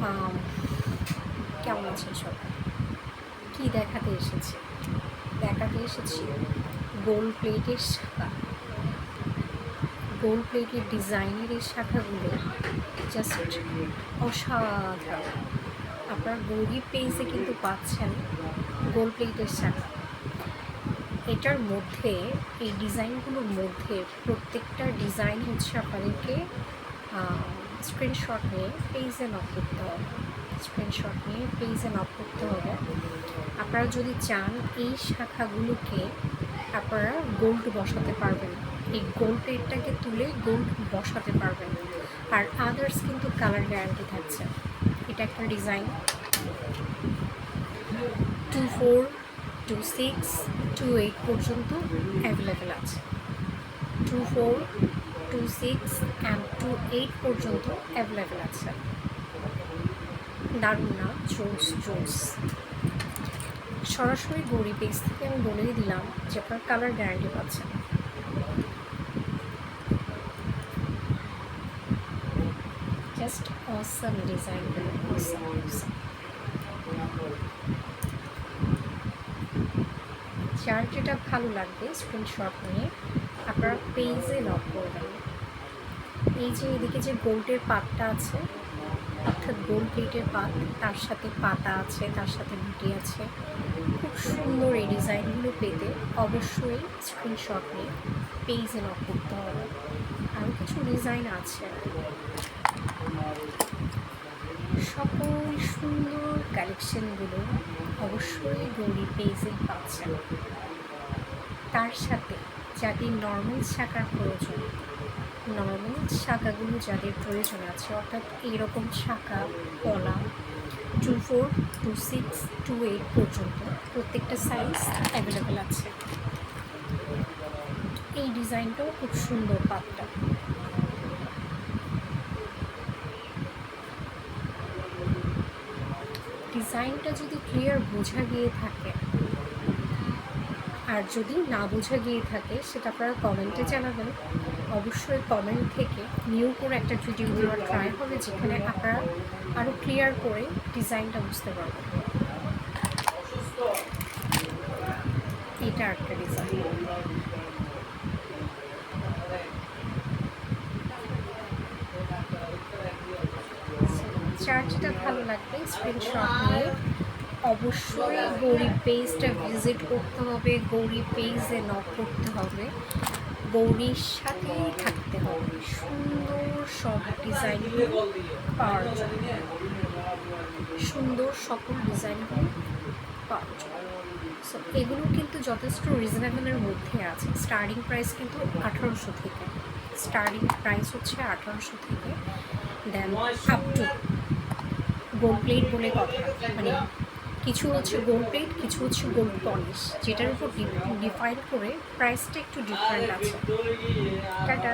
আম, কেমন আছেন সবাই? কী দেখাতে এসেছি? দেখাতে এসেছি গোল্ড প্লেটের শাখা। গোল্ড প্লেটের ডিজাইনের এই শাখাগুলো জাস্ট অসাধারণ। আপনার গৌরী পেজে কিন্তু পাচ্ছেন গোল্ড প্লেটের শাখা। এটার মধ্যে, এই ডিজাইনগুলোর মধ্যে প্রত্যেকটা ডিজাইন হচ্ছে আপনাদেরকে স্ক্রিনশট নিয়ে পেজে নক করতে হবে। আপনারা যদি চান এই শাখাগুলোকে আপনারা গোল্ড বসাতে পারবেন, এই গোল্ড প্লেটটাকে তুলে গোল্ড বসাতে পারবেন। আর আদার্স কিন্তু কালার গ্যারান্টি থাকছে। এটা একটা ডিজাইন 24, 26, 28 পর্যন্ত অ্যাভেলেবেল আছে। 24, 26 অ্যান্ড 28 পর্যন্ত অ্যাভেলেবেল আছে। দারুণ না? জোস। সরাসরি গৌরী পেজ থেকে আমি বলেই দিলাম যে আপনার কালার গ্যারান্টি পাচ্ছেন। জাস্ট অসাম ডিজাইনগুলো, অসাম। যার যেটা ভালো লাগবে স্ক্রিনশট নিয়ে আপনারা পেজে লক করবেন। এই যে এদিকে যে গোল্ডের পাতটা আছে, অর্থাৎ গোল্ড প্লেটের পাত, তার সাথে পাতা আছে, তার সাথে বুটি আছে। খুব সুন্দর এই ডিজাইনগুলো পেতে অবশ্যই স্ক্রিনশট নিয়ে পেজে লক করতে হবে। আরও কিছু ডিজাইন আছে। সকল সুন্দর কালেকশনগুলো অবশ্যই গৌরী পেজেই পাচ্ছেন। তার সাথে যাদের নর্মাল শাখার প্রয়োজন, নর্মাল শাখাগুলো যাদের প্রয়োজন আছে, অর্থাৎ এইরকম শাখা পলা 24, 26, 28 পর্যন্ত প্রত্যেকটা সাইজ অ্যাভেলেবেল আছে। এই ডিজাইনটাও খুব সুন্দর পাতটা। ডিজাইনটা যদি ক্লিয়ার বোঝা গিয়ে থাকে, আর যদি না বোঝা গিয়ে থাকে সেটা আপনারা কমেন্টে জানাবেন। অবশ্যই কমেন্ট থেকে নিউ করে একটা ভিডিও দেওয়ার ট্রাই হবে, যেখানে আপনারা আরও ক্লিয়ার করে ডিজাইনটা বুঝতে পারবেন। এটা একটা ডিজাইন। যার যেটা ভালো লাগবে স্ক্রিনশট নিয়ে অবশ্যই গৌরী পেজটা ভিজিট করতে হবে, গৌরী পেজে নক করতে হবে, গৌরীর সাথেই থাকতে হবে সুন্দর সব ডিজাইনগুলো পাওয়ার জন্য, সুন্দর সকল ডিজাইনগুলো পাওয়ার জন্য। সো এগুলো কিন্তু যথেষ্ট রিজনেবলের মধ্যে আছে। স্টার্টিং প্রাইস কিন্তু 1800 থেকে, স্টার্টিং প্রাইস হচ্ছে 1800 থেকে। Then up to gold plate বলে কথা, মানে কিছু হচ্ছে গোল্ড প্লেট, কিছু হচ্ছে গোল্ড পলিশ, যেটার উপর ডিফাইন করে প্রাইসটা একটু ডিফারেন্ট আছে। টাটা।